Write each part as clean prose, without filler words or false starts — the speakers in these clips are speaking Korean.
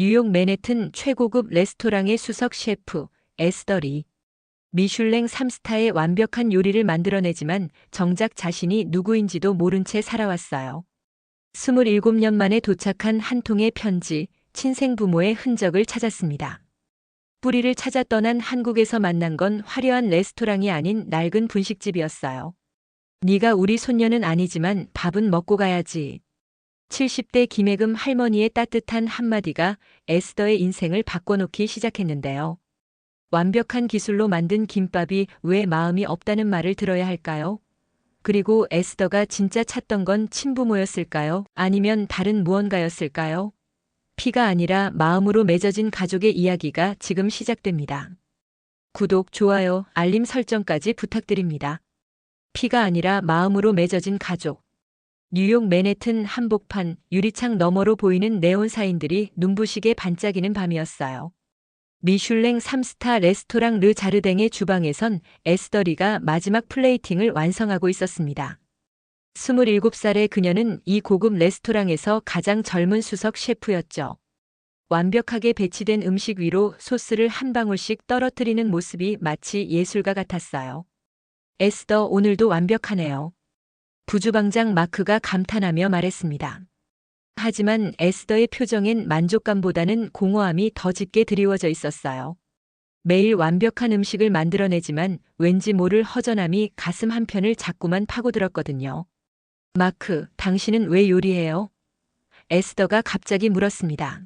뉴욕 맨해튼 최고급 레스토랑의 수석 셰프 에스더리. 미슐랭 3스타의 완벽한 요리를 만들어내지만 정작 자신이 누구인지도 모른 채 살아왔어요. 27년 만에 도착한 한 통의 편지, 친생 부모의 흔적을 찾았습니다. 뿌리를 찾아 떠난 한국에서 만난 건 화려한 레스토랑이 아닌 낡은 분식집이었어요. 네가 우리 손녀는 아니지만 밥은 먹고 가야지. 70대 김혜금 할머니의 따뜻한 한마디가 에스더의 인생을 바꿔놓기 시작했는데요. 완벽한 기술로 만든 김밥이 왜 마음이 없다는 말을 들어야 할까요? 그리고 에스더가 진짜 찾던 건 친부모였을까요? 아니면 다른 무언가였을까요? 피가 아니라 마음으로 맺어진 가족의 이야기가 지금 시작됩니다. 구독, 좋아요, 알림 설정까지 부탁드립니다. 피가 아니라 마음으로 맺어진 가족. 뉴욕 맨해튼 한복판 유리창 너머로 보이는 네온 사인들이 눈부시게 반짝이는 밤이었어요. 미슐랭 3스타 레스토랑 르 자르댕의 주방에선 에스더리가 마지막 플레이팅을 완성하고 있었습니다. 27살의 그녀는 이 고급 레스토랑에서 가장 젊은 수석 셰프였죠. 완벽하게 배치된 음식 위로 소스를 한 방울씩 떨어뜨리는 모습이 마치 예술가 같았어요. 에스더, 오늘도 완벽하네요. 부주방장 마크가 감탄하며 말했습니다. 하지만 에스더의 표정엔 만족감보다는 공허함이 더 짙게 드리워져 있었어요. 매일 완벽한 음식을 만들어내지만 왠지 모를 허전함이 가슴 한편을 자꾸만 파고들었거든요. 마크, 당신은 왜 요리해요? 에스더가 갑자기 물었습니다.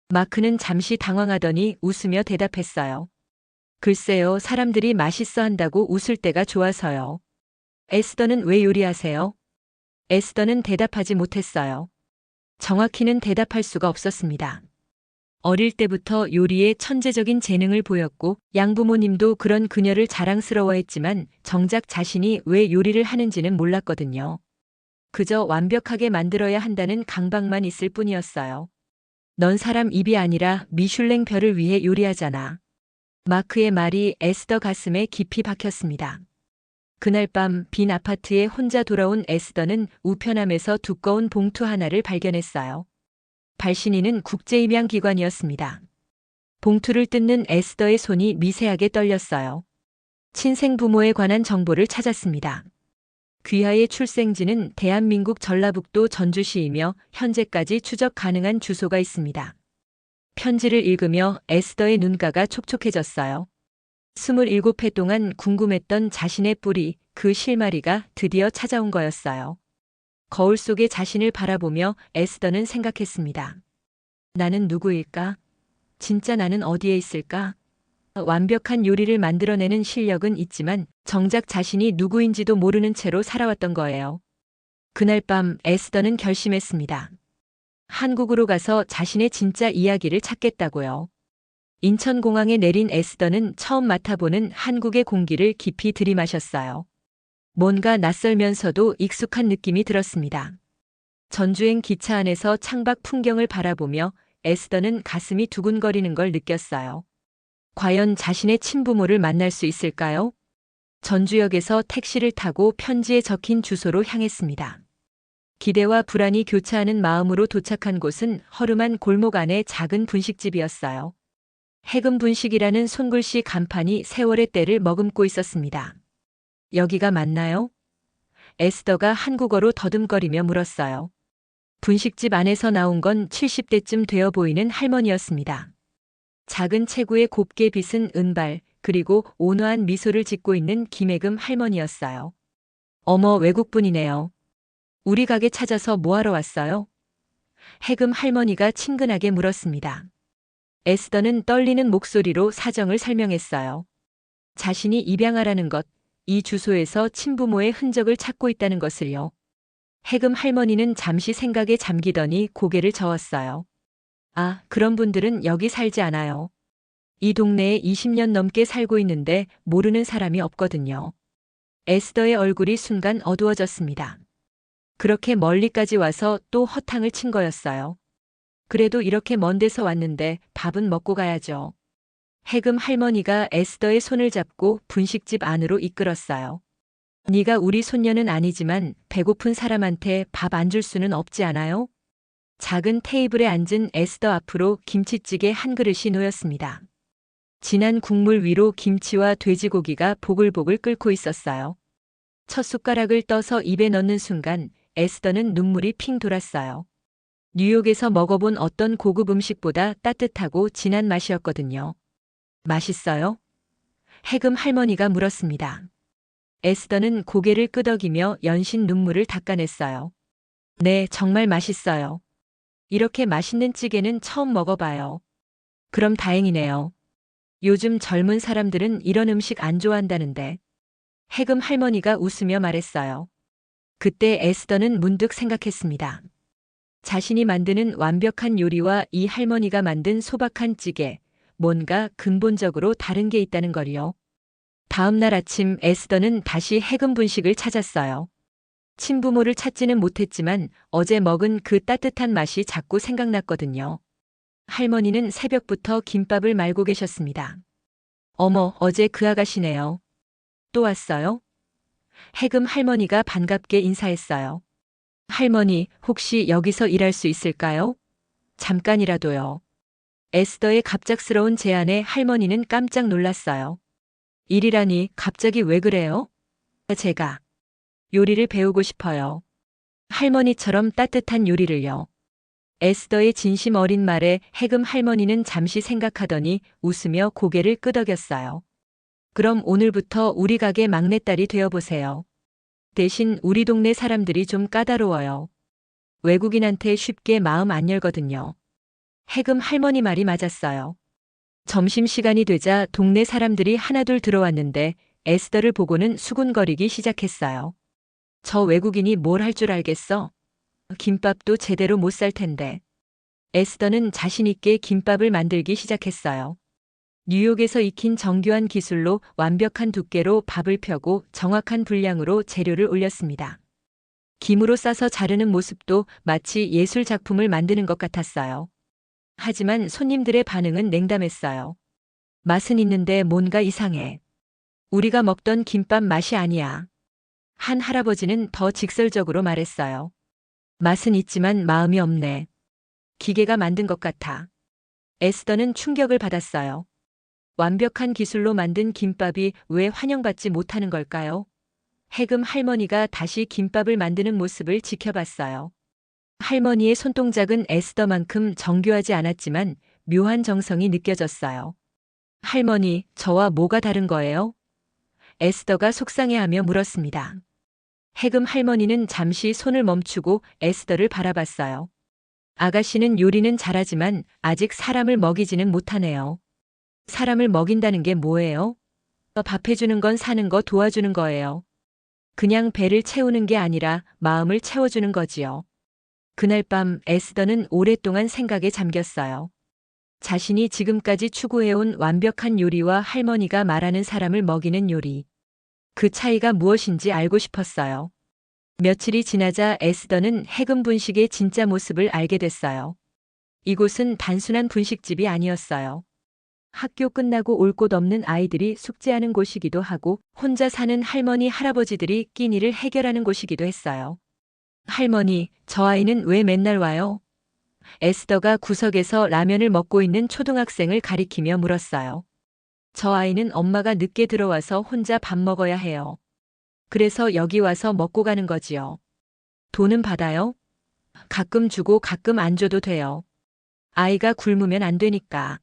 마크는 잠시 당황하더니 웃으며 대답했어요. 글쎄요, 사람들이 맛있어 한다고 웃을 때가 좋아서요. 에스더는 왜 요리하세요? 에스더는 대답하지 못했어요. 정확히는 대답할 수가 없었습니다. 어릴 때부터 요리에 천재적인 재능을 보였고 양부모님도 그런 그녀를 자랑스러워했지만 정작 자신이 왜 요리를 하는지는 몰랐거든요. 그저 완벽하게 만들어야 한다는 강박만 있을 뿐이었어요. 넌 사람 입이 아니라 미슐랭 별을 위해 요리하잖아. 마크의 말이 에스더 가슴에 깊이 박혔습니다. 그날 밤 빈 아파트에 혼자 돌아온 에스더는 우편함에서 두꺼운 봉투 하나를 발견했어요. 발신인은 국제임양기관이었습니다. 봉투를 뜯는 에스더의 손이 미세하게 떨렸어요. 친생 부모에 관한 정보를 찾았습니다. 귀하의 출생지는 대한민국 전라북도 전주시이며 현재까지 추적 가능한 주소가 있습니다. 편지를 읽으며 에스더의 눈가가 촉촉해졌어요. 27회 동안 궁금했던 자신의 뿌리, 그 실마리가 드디어 찾아온 거였어요. 거울 속에 자신을 바라보며 에스더는 생각했습니다. 나는 누구일까? 진짜 나는 어디에 있을까? 완벽한 요리를 만들어내는 실력은 있지만 정작 자신이 누구인지도 모르는 채로 살아왔던 거예요. 그날 밤 에스더는 결심했습니다. 한국으로 가서 자신의 진짜 이야기를 찾겠다고요. 인천공항에 내린 에스더는 처음 맡아보는 한국의 공기를 깊이 들이마셨어요. 뭔가 낯설면서도 익숙한 느낌이 들었습니다. 전주행 기차 안에서 창밖 풍경을 바라보며 에스더는 가슴이 두근거리는 걸 느꼈어요. 과연 자신의 친부모를 만날 수 있을까요? 전주역에서 택시를 타고 편지에 적힌 주소로 향했습니다. 기대와 불안이 교차하는 마음으로 도착한 곳은 허름한 골목 안의 작은 분식집이었어요. 해금 분식이라는 손글씨 간판이 세월의 때를 머금고 있었습니다. 여기가 맞나요? 에스더가 한국어로 더듬거리며 물었어요. 분식집 안에서 나온 건 70대쯤 되어 보이는 할머니였습니다. 작은 체구에 곱게 빗은 은발, 그리고 온화한 미소를 짓고 있는 김혜금 할머니였어요. 어머, 외국분이네요. 우리 가게 찾아서 뭐하러 왔어요? 해금 할머니가 친근하게 물었습니다. 에스더는 떨리는 목소리로 사정을 설명했어요. 자신이 입양하라는 것, 이 주소에서 친부모의 흔적을 찾고 있다는 것을요. 해금 할머니는 잠시 생각에 잠기더니 고개를 저었어요. 아, 그런 분들은 여기 살지 않아요. 이 동네에 20년 넘게 살고 있는데 모르는 사람이 없거든요. 에스더의 얼굴이 순간 어두워졌습니다. 그렇게 멀리까지 와서 또 허탕을 친 거였어요. 그래도 이렇게 먼 데서 왔는데 밥은 먹고 가야죠. 해금 할머니가 에스더의 손을 잡고 분식집 안으로 이끌었어요. 네가 우리 손녀는 아니지만 배고픈 사람한테 밥 안 줄 수는 없지 않아요? 작은 테이블에 앉은 에스더 앞으로 김치찌개 한 그릇이 놓였습니다. 진한 국물 위로 김치와 돼지고기가 보글보글 끓고 있었어요. 첫 숟가락을 떠서 입에 넣는 순간 에스더는 눈물이 핑 돌았어요. 뉴욕에서 먹어본 어떤 고급 음식보다 따뜻하고 진한 맛이었거든요. 맛있어요? 해금 할머니가 물었습니다. 에스더는 고개를 끄덕이며 연신 눈물을 닦아냈어요. 네, 정말 맛있어요. 이렇게 맛있는 찌개는 처음 먹어봐요. 그럼 다행이네요. 요즘 젊은 사람들은 이런 음식 안 좋아한다는데. 해금 할머니가 웃으며 말했어요. 그때 에스더는 문득 생각했습니다. 자신이 만드는 완벽한 요리와 이 할머니가 만든 소박한 찌개, 뭔가 근본적으로 다른 게 있다는 걸요. 다음 날 아침 에스더는 다시 해금 분식을 찾았어요. 친부모를 찾지는 못했지만 어제 먹은 그 따뜻한 맛이 자꾸 생각났거든요. 할머니는 새벽부터 김밥을 말고 계셨습니다. 어머, 어제 그 아가씨네요. 또 왔어요? 해금 할머니가 반갑게 인사했어요. 할머니, 혹시 여기서 일할 수 있을까요? 잠깐이라도요. 에스더의 갑작스러운 제안에 할머니는 깜짝 놀랐어요. 일이라니 갑자기 왜 그래요? 제가 요리를 배우고 싶어요. 할머니처럼 따뜻한 요리를요. 에스더의 진심 어린 말에 해금 할머니는 잠시 생각하더니 웃으며 고개를 끄덕였어요. 그럼 오늘부터 우리 가게 막내딸이 되어보세요. 대신 우리 동네 사람들이 좀 까다로워요. 외국인한테 쉽게 마음 안 열거든요. 해금 할머니 말이 맞았어요. 점심시간이 되자 동네 사람들이 하나둘 들어왔는데 에스더를 보고는 수군거리기 시작했어요. 저 외국인이 뭘 할 줄 알겠어? 김밥도 제대로 못 살 텐데. 에스더는 자신있게 김밥을 만들기 시작했어요. 뉴욕에서 익힌 정교한 기술로 완벽한 두께로 밥을 펴고 정확한 분량으로 재료를 올렸습니다. 김으로 싸서 자르는 모습도 마치 예술 작품을 만드는 것 같았어요. 하지만 손님들의 반응은 냉담했어요. 맛은 있는데 뭔가 이상해. 우리가 먹던 김밥 맛이 아니야. 한 할아버지는 더 직설적으로 말했어요. 맛은 있지만 마음이 없네. 기계가 만든 것 같아. 에스더는 충격을 받았어요. 완벽한 기술로 만든 김밥이 왜 환영받지 못하는 걸까요? 해금 할머니가 다시 김밥을 만드는 모습을 지켜봤어요. 할머니의 손동작은 에스더만큼 정교하지 않았지만 묘한 정성이 느껴졌어요. 할머니, 저와 뭐가 다른 거예요? 에스더가 속상해하며 물었습니다. 해금 할머니는 잠시 손을 멈추고 에스더를 바라봤어요. 아가씨는 요리는 잘하지만 아직 사람을 먹이지는 못하네요. 사람을 먹인다는 게 뭐예요? 밥 해주는 건 사는 거 도와주는 거예요. 그냥 배를 채우는 게 아니라 마음을 채워주는 거지요. 그날 밤 에스더는 오랫동안 생각에 잠겼어요. 자신이 지금까지 추구해온 완벽한 요리와 할머니가 말하는 사람을 먹이는 요리. 그 차이가 무엇인지 알고 싶었어요. 며칠이 지나자 에스더는 해금 분식의 진짜 모습을 알게 됐어요. 이곳은 단순한 분식집이 아니었어요. 학교 끝나고 올 곳 없는 아이들이 숙제하는 곳이기도 하고 혼자 사는 할머니, 할아버지들이 끼니를 해결하는 곳이기도 했어요. 할머니, 저 아이는 왜 맨날 와요? 에스더가 구석에서 라면을 먹고 있는 초등학생을 가리키며 물었어요. 저 아이는 엄마가 늦게 들어와서 혼자 밥 먹어야 해요. 그래서 여기 와서 먹고 가는 거지요. 돈은 받아요? 가끔 주고 가끔 안 줘도 돼요. 아이가 굶으면 안 되니까.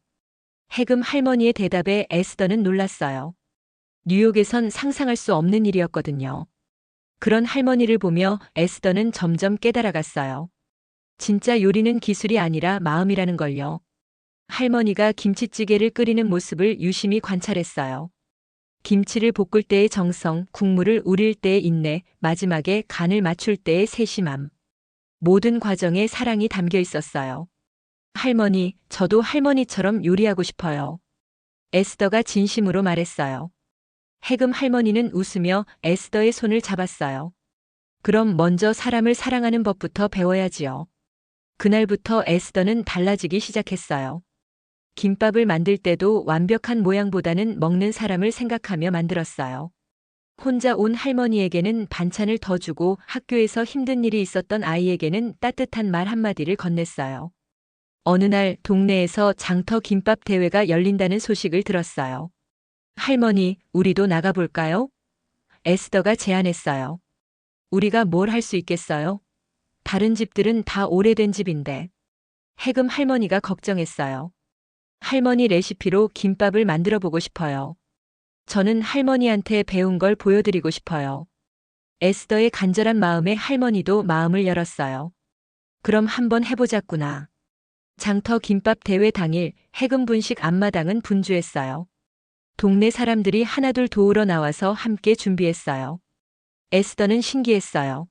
해금 할머니의 대답에 에스더는 놀랐어요. 뉴욕에선 상상할 수 없는 일이었거든요. 그런 할머니를 보며 에스더는 점점 깨달아갔어요. 진짜 요리는 기술이 아니라 마음이라는 걸요. 할머니가 김치찌개를 끓이는 모습을 유심히 관찰했어요. 김치를 볶을 때의 정성, 국물을 우릴 때의 인내, 마지막에 간을 맞출 때의 세심함. 모든 과정에 사랑이 담겨 있었어요. 할머니, 저도 할머니처럼 요리하고 싶어요. 에스더가 진심으로 말했어요. 해금 할머니는 웃으며 에스더의 손을 잡았어요. 그럼 먼저 사람을 사랑하는 법부터 배워야지요. 그날부터 에스더는 달라지기 시작했어요. 김밥을 만들 때도 완벽한 모양보다는 먹는 사람을 생각하며 만들었어요. 혼자 온 할머니에게는 반찬을 더 주고 학교에서 힘든 일이 있었던 아이에게는 따뜻한 말 한마디를 건넸어요. 어느 날 동네에서 장터 김밥 대회가 열린다는 소식을 들었어요. 할머니, 우리도 나가볼까요? 에스더가 제안했어요. 우리가 뭘 할 수 있겠어요? 다른 집들은 다 오래된 집인데. 해금 할머니가 걱정했어요. 할머니 레시피로 김밥을 만들어 보고 싶어요. 저는 할머니한테 배운 걸 보여드리고 싶어요. 에스더의 간절한 마음에 할머니도 마음을 열었어요. 그럼 한번 해보자꾸나. 장터 김밥 대회 당일 해금 분식 앞마당은 분주했어요. 동네 사람들이 하나둘 도우러 나와서 함께 준비했어요. 에스더는 신기했어요.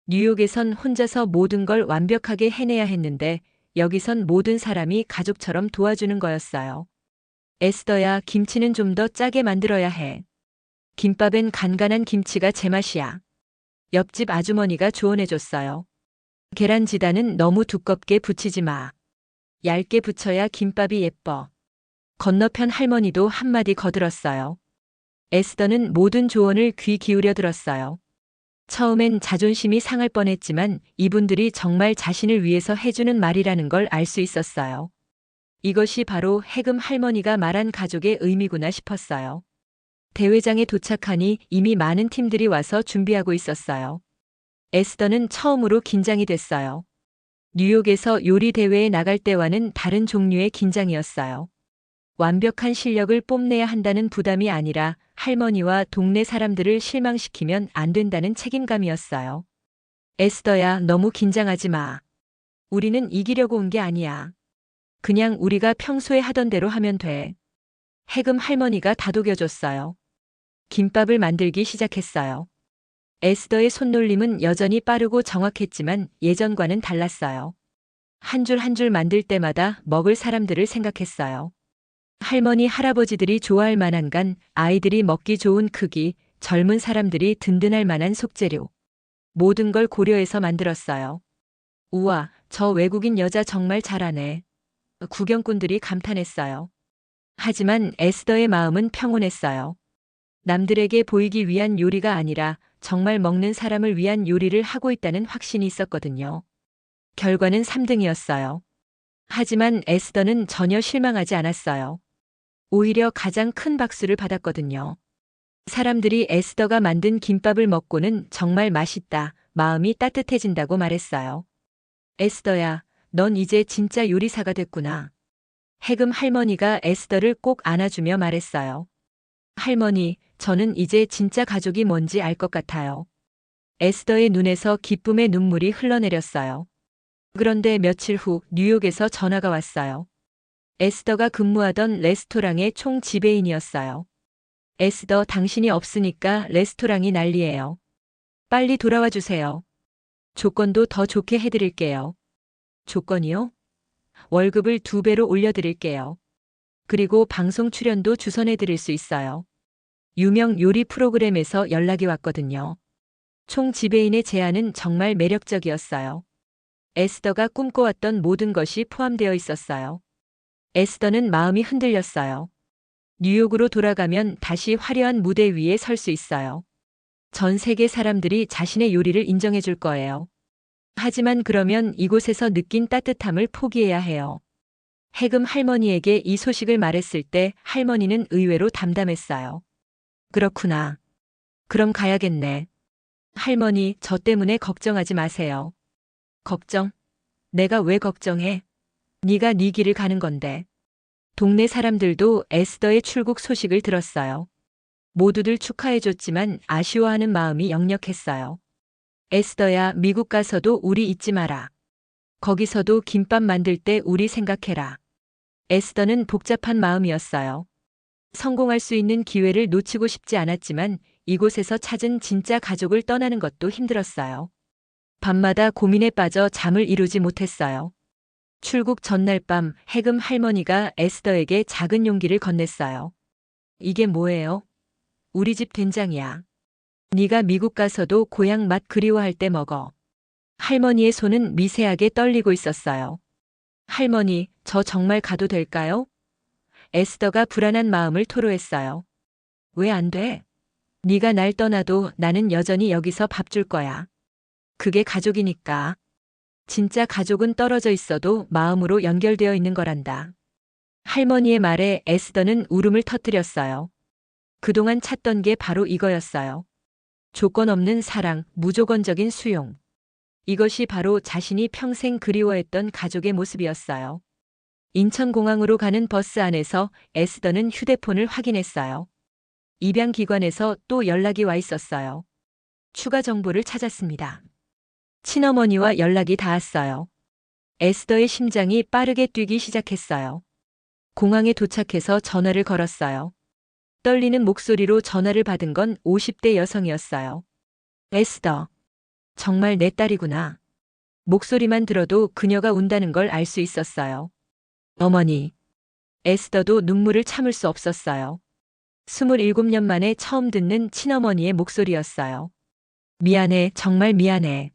뉴욕에선 혼자서 모든 걸 완벽하게 해내야 했는데 여기선 모든 사람이 가족처럼 도와주는 거였어요. 에스더야, 김치는 좀 더 짜게 만들어야 해. 김밥엔 간간한 김치가 제맛이야. 옆집 아주머니가 조언해줬어요. 계란 지단은 너무 두껍게 붙이지 마. 얇게 붙여야 김밥이 예뻐. 건너편 할머니도 한마디 거들었어요. 에스더는 모든 조언을 귀 기울여 들었어요. 처음엔 자존심이 상할 뻔했지만 이분들이 정말 자신을 위해서 해주는 말이라는 걸 알 수 있었어요. 이것이 바로 해금 할머니가 말한 가족의 의미구나 싶었어요. 대회장에 도착하니 이미 많은 팀들이 와서 준비하고 있었어요. 에스더는 처음으로 긴장이 됐어요. 뉴욕에서 요리 대회에 나갈 때와는 다른 종류의 긴장이었어요. 완벽한 실력을 뽐내야 한다는 부담이 아니라 할머니와 동네 사람들을 실망시키면 안 된다는 책임감이었어요. 에스더야, 너무 긴장하지 마. 우리는 이기려고 온 게 아니야. 그냥 우리가 평소에 하던 대로 하면 돼. 해금 할머니가 다독여줬어요. 김밥을 만들기 시작했어요. 에스더의 손놀림은 여전히 빠르고 정확했지만 예전과는 달랐어요. 한 줄 한 줄 만들 때마다 먹을 사람들을 생각했어요. 할머니, 할아버지들이 좋아할 만한 간, 아이들이 먹기 좋은 크기, 젊은 사람들이 든든할 만한 속재료. 모든 걸 고려해서 만들었어요. 우와, 저 외국인 여자 정말 잘하네. 구경꾼들이 감탄했어요. 하지만 에스더의 마음은 평온했어요. 남들에게 보이기 위한 요리가 아니라 정말 먹는 사람을 위한 요리를 하고 있다는 확신이 있었거든요. 결과는 3등이었어요. 하지만 에스더는 전혀 실망하지 않았어요. 오히려 가장 큰 박수를 받았거든요. 사람들이 에스더가 만든 김밥을 먹고는 정말 맛있다, 마음이 따뜻해진다고 말했어요. 에스더야, 넌 이제 진짜 요리사가 됐구나. 해금 할머니가 에스더를 꼭 안아주며 말했어요. 할머니, 저는 이제 진짜 가족이 뭔지 알 것 같아요. 에스더의 눈에서 기쁨의 눈물이 흘러내렸어요. 그런데 며칠 후 뉴욕에서 전화가 왔어요. 에스더가 근무하던 레스토랑의 총 지배인이었어요. 에스더, 당신이 없으니까 레스토랑이 난리예요. 빨리 돌아와 주세요. 조건도 더 좋게 해드릴게요. 조건이요? 월급을 2배로 올려드릴게요. 그리고 방송 출연도 주선해드릴 수 있어요. 유명 요리 프로그램에서 연락이 왔거든요. 총 지배인의 제안은 정말 매력적이었어요. 에스더가 꿈꿔왔던 모든 것이 포함되어 있었어요. 에스더는 마음이 흔들렸어요. 뉴욕으로 돌아가면 다시 화려한 무대 위에 설 수 있어요. 전 세계 사람들이 자신의 요리를 인정해 줄 거예요. 하지만 그러면 이곳에서 느낀 따뜻함을 포기해야 해요. 해금 할머니에게 이 소식을 말했을 때 할머니는 의외로 담담했어요. 그렇구나. 그럼 가야겠네. 할머니, 저 때문에 걱정하지 마세요. 걱정? 내가 왜 걱정해? 네가 네 길을 가는 건데. 동네 사람들도 에스더의 출국 소식을 들었어요. 모두들 축하해줬지만 아쉬워하는 마음이 역력했어요. 에스더야, 미국 가서도 우리 잊지 마라. 거기서도 김밥 만들 때 우리 생각해라. 에스더는 복잡한 마음이었어요. 성공할 수 있는 기회를 놓치고 싶지 않았지만 이곳에서 찾은 진짜 가족을 떠나는 것도 힘들었어요. 밤마다 고민에 빠져 잠을 이루지 못했어요. 출국 전날 밤 해금 할머니가 에스더에게 작은 용기를 건넸어요. 이게 뭐예요? 우리 집 된장이야. 네가 미국 가서도 고향 맛 그리워할 때 먹어. 할머니의 손은 미세하게 떨리고 있었어요. 할머니, 저 정말 가도 될까요? 에스더가 불안한 마음을 토로했어요. 왜 안 돼? 네가 날 떠나도 나는 여전히 여기서 밥 줄 거야. 그게 가족이니까. 진짜 가족은 떨어져 있어도 마음으로 연결되어 있는 거란다. 할머니의 말에 에스더는 울음을 터뜨렸어요. 그동안 찾던 게 바로 이거였어요. 조건 없는 사랑, 무조건적인 수용. 이것이 바로 자신이 평생 그리워했던 가족의 모습이었어요. 인천공항으로 가는 버스 안에서 에스더는 휴대폰을 확인했어요. 입양기관에서 또 연락이 와 있었어요. 추가 정보를 찾았습니다. 친어머니와 연락이 닿았어요. 에스더의 심장이 빠르게 뛰기 시작했어요. 공항에 도착해서 전화를 걸었어요. 떨리는 목소리로 전화를 받은 건 50대 여성이었어요. 에스더, 정말 내 딸이구나. 목소리만 들어도 그녀가 운다는 걸 알 수 있었어요. 어머니. 에스더도 눈물을 참을 수 없었어요. 27년 만에 처음 듣는 친어머니의 목소리였어요. 미안해, 정말 미안해.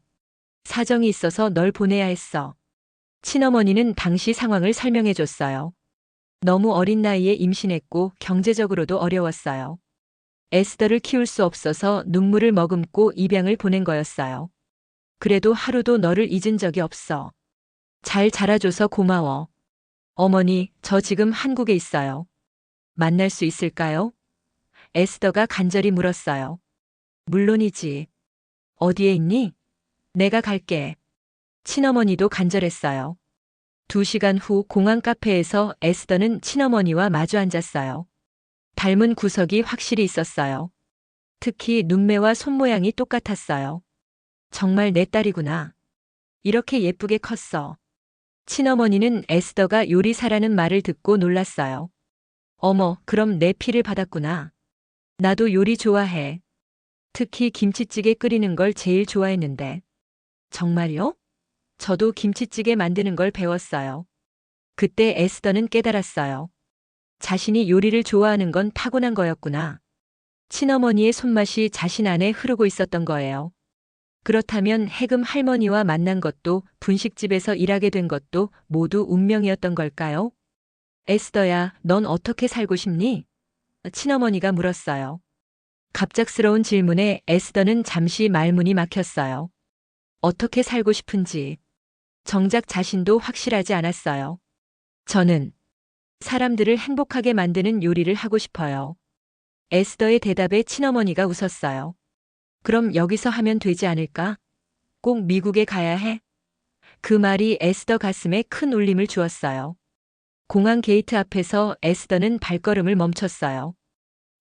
사정이 있어서 널 보내야 했어. 친어머니는 당시 상황을 설명해 줬어요. 너무 어린 나이에 임신했고 경제적으로도 어려웠어요. 에스더를 키울 수 없어서 눈물을 머금고 입양을 보낸 거였어요. 그래도 하루도 너를 잊은 적이 없어. 잘 자라줘서 고마워. 어머니, 저 지금 한국에 있어요. 만날 수 있을까요? 에스더가 간절히 물었어요. 물론이지. 어디에 있니? 내가 갈게. 친어머니도 간절했어요. 2시간 후 공항 카페에서 에스더는 친어머니와 마주 앉았어요. 닮은 구석이 확실히 있었어요. 특히 눈매와 손모양이 똑같았어요. 정말 내 딸이구나. 이렇게 예쁘게 컸어. 친어머니는 에스더가 요리사라는 말을 듣고 놀랐어요. 어머, 그럼 내 피를 받았구나. 나도 요리 좋아해. 특히 김치찌개 끓이는 걸 제일 좋아했는데. 정말요? 저도 김치찌개 만드는 걸 배웠어요. 그때 에스더는 깨달았어요. 자신이 요리를 좋아하는 건 타고난 거였구나. 친어머니의 손맛이 자신 안에 흐르고 있었던 거예요. 그렇다면 해금 할머니와 만난 것도 분식집에서 일하게 된 것도 모두 운명이었던 걸까요? 에스더야, 넌 어떻게 살고 싶니? 친어머니가 물었어요. 갑작스러운 질문에 에스더는 잠시 말문이 막혔어요. 어떻게 살고 싶은지 정작 자신도 확실하지 않았어요. 저는 사람들을 행복하게 만드는 요리를 하고 싶어요. 에스더의 대답에 친어머니가 웃었어요. 그럼 여기서 하면 되지 않을까? 꼭 미국에 가야 해? 그 말이 에스더 가슴에 큰 울림을 주었어요. 공항 게이트 앞에서 에스더는 발걸음을 멈췄어요.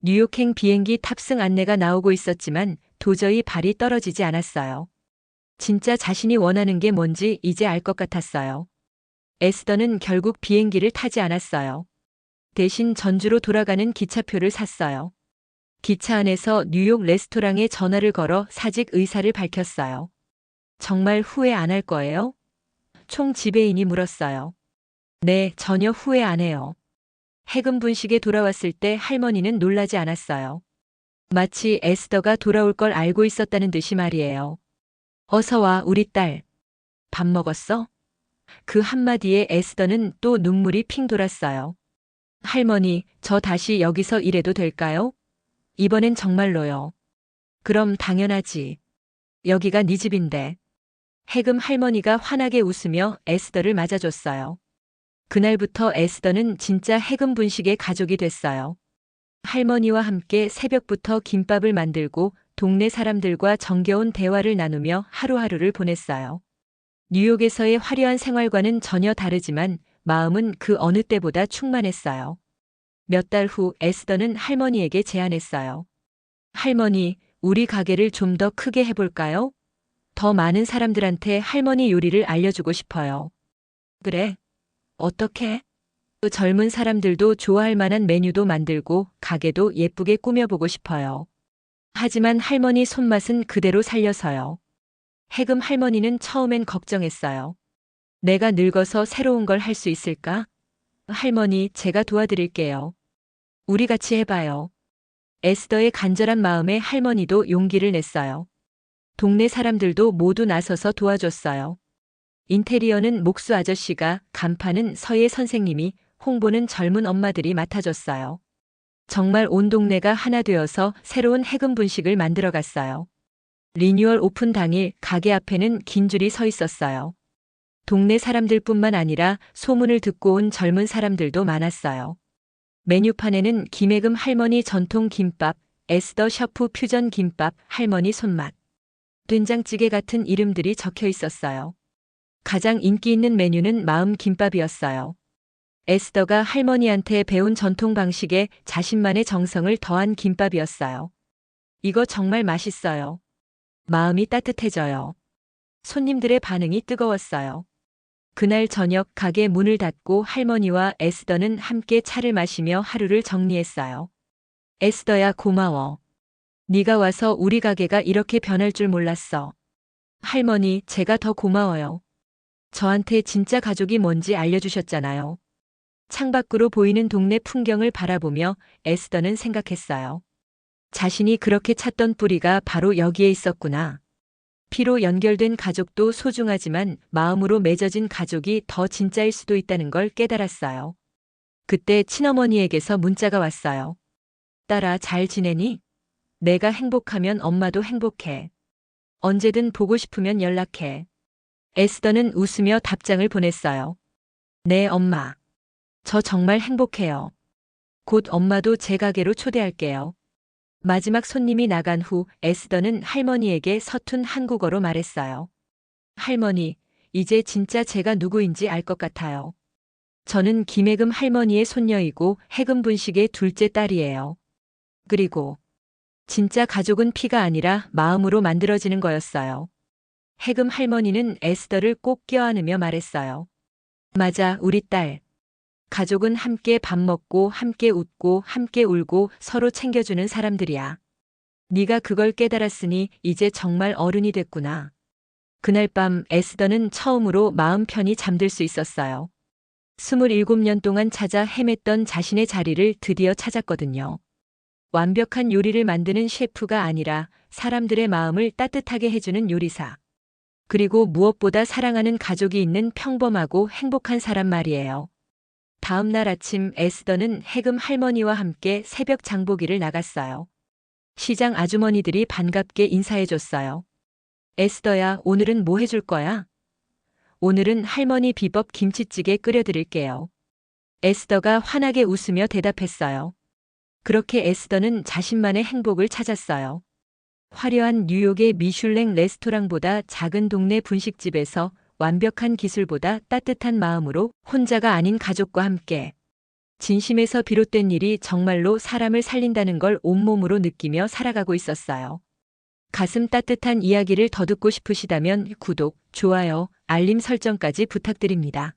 뉴욕행 비행기 탑승 안내가 나오고 있었지만 도저히 발이 떨어지지 않았어요. 진짜 자신이 원하는 게 뭔지 이제 알 것 같았어요. 에스더는 결국 비행기를 타지 않았어요. 대신 전주로 돌아가는 기차표를 샀어요. 기차 안에서 뉴욕 레스토랑에 전화를 걸어 사직 의사를 밝혔어요. 정말 후회 안 할 거예요? 총 지배인이 물었어요. 네, 전혀 후회 안 해요. 해금 분식에 돌아왔을 때 할머니는 놀라지 않았어요. 마치 에스더가 돌아올 걸 알고 있었다는 듯이 말이에요. 어서 와, 우리 딸. 밥 먹었어? 그 한마디에 에스더는 또 눈물이 핑 돌았어요. 할머니, 저 다시 여기서 일해도 될까요? 이번엔 정말로요. 그럼 당연하지. 여기가 네 집인데. 해금 할머니가 환하게 웃으며 에스더를 맞아줬어요. 그날부터 에스더는 진짜 해금 분식의 가족이 됐어요. 할머니와 함께 새벽부터 김밥을 만들고 동네 사람들과 정겨운 대화를 나누며 하루하루를 보냈어요. 뉴욕에서의 화려한 생활과는 전혀 다르지만 마음은 그 어느 때보다 충만했어요. 몇 달 후 에스더는 할머니에게 제안했어요. 할머니, 우리 가게를 좀 더 크게 해볼까요? 더 많은 사람들한테 할머니 요리를 알려주고 싶어요. 그래. 어떻게? 그 젊은 사람들도 좋아할 만한 메뉴도 만들고 가게도 예쁘게 꾸며보고 싶어요. 하지만 할머니 손맛은 그대로 살려서요. 해금 할머니는 처음엔 걱정했어요. 내가 늙어서 새로운 걸 할 수 있을까? 할머니, 제가 도와드릴게요. 우리 같이 해봐요. 에스더의 간절한 마음에 할머니도 용기를 냈어요. 동네 사람들도 모두 나서서 도와줬어요. 인테리어는 목수 아저씨가, 간판은 서예 선생님이, 홍보는 젊은 엄마들이 맡아줬어요. 정말 온 동네가 하나 되어서 새로운 해금 분식을 만들어 갔어요. 리뉴얼 오픈 당일 가게 앞에는 긴 줄이 서 있었어요. 동네 사람들뿐만 아니라 소문을 듣고 온 젊은 사람들도 많았어요. 메뉴판에는 김해금 할머니 전통 김밥, 에스더 셔프 퓨전 김밥, 할머니 손맛, 된장찌개 같은 이름들이 적혀 있었어요. 가장 인기 있는 메뉴는 마음 김밥이었어요. 에스더가 할머니한테 배운 전통 방식에 자신만의 정성을 더한 김밥이었어요. 이거 정말 맛있어요. 마음이 따뜻해져요. 손님들의 반응이 뜨거웠어요. 그날 저녁 가게 문을 닫고 할머니와 에스더는 함께 차를 마시며 하루를 정리했어요. 에스더야 고마워. 네가 와서 우리 가게가 이렇게 변할 줄 몰랐어. 할머니, 제가 더 고마워요. 저한테 진짜 가족이 뭔지 알려주셨잖아요. 창밖으로 보이는 동네 풍경을 바라보며 에스더는 생각했어요. 자신이 그렇게 찾던 뿌리가 바로 여기에 있었구나. 피로 연결된 가족도 소중하지만 마음으로 맺어진 가족이 더 진짜일 수도 있다는 걸 깨달았어요. 그때 친어머니에게서 문자가 왔어요. 딸아, 잘 지내니? 내가 행복하면 엄마도 행복해. 언제든 보고 싶으면 연락해. 에스더는 웃으며 답장을 보냈어요. 네, 엄마. 저 정말 행복해요. 곧 엄마도 제 가게로 초대할게요. 마지막 손님이 나간 후 에스더는 할머니에게 서툰 한국어로 말했어요. 할머니, 이제 진짜 제가 누구인지 알 것 같아요. 저는 김해금 할머니의 손녀이고 해금 분식의 둘째 딸이에요. 그리고 진짜 가족은 피가 아니라 마음으로 만들어지는 거였어요. 해금 할머니는 에스더를 꼭 껴안으며 말했어요. 맞아, 우리 딸. 가족은 함께 밥 먹고 함께 웃고 함께 울고 서로 챙겨주는 사람들이야. 네가 그걸 깨달았으니 이제 정말 어른이 됐구나. 그날 밤 에스더는 처음으로 마음 편히 잠들 수 있었어요. 27년 동안 찾아 헤맸던 자신의 자리를 드디어 찾았거든요. 완벽한 요리를 만드는 셰프가 아니라 사람들의 마음을 따뜻하게 해주는 요리사. 그리고 무엇보다 사랑하는 가족이 있는 평범하고 행복한 사람 말이에요. 다음 날 아침 에스더는 해금 할머니와 함께 새벽 장보기를 나갔어요. 시장 아주머니들이 반갑게 인사해줬어요. 에스더야, 오늘은 뭐 해줄 거야? 오늘은 할머니 비법 김치찌개 끓여드릴게요. 에스더가 환하게 웃으며 대답했어요. 그렇게 에스더는 자신만의 행복을 찾았어요. 화려한 뉴욕의 미슐랭 레스토랑보다 작은 동네 분식집에서 완벽한 기술보다 따뜻한 마음으로 혼자가 아닌 가족과 함께 진심에서 비롯된 일이 정말로 사람을 살린다는 걸 온몸으로 느끼며 살아가고 있었어요. 가슴 따뜻한 이야기를 더 듣고 싶으시다면 구독, 좋아요, 알림 설정까지 부탁드립니다.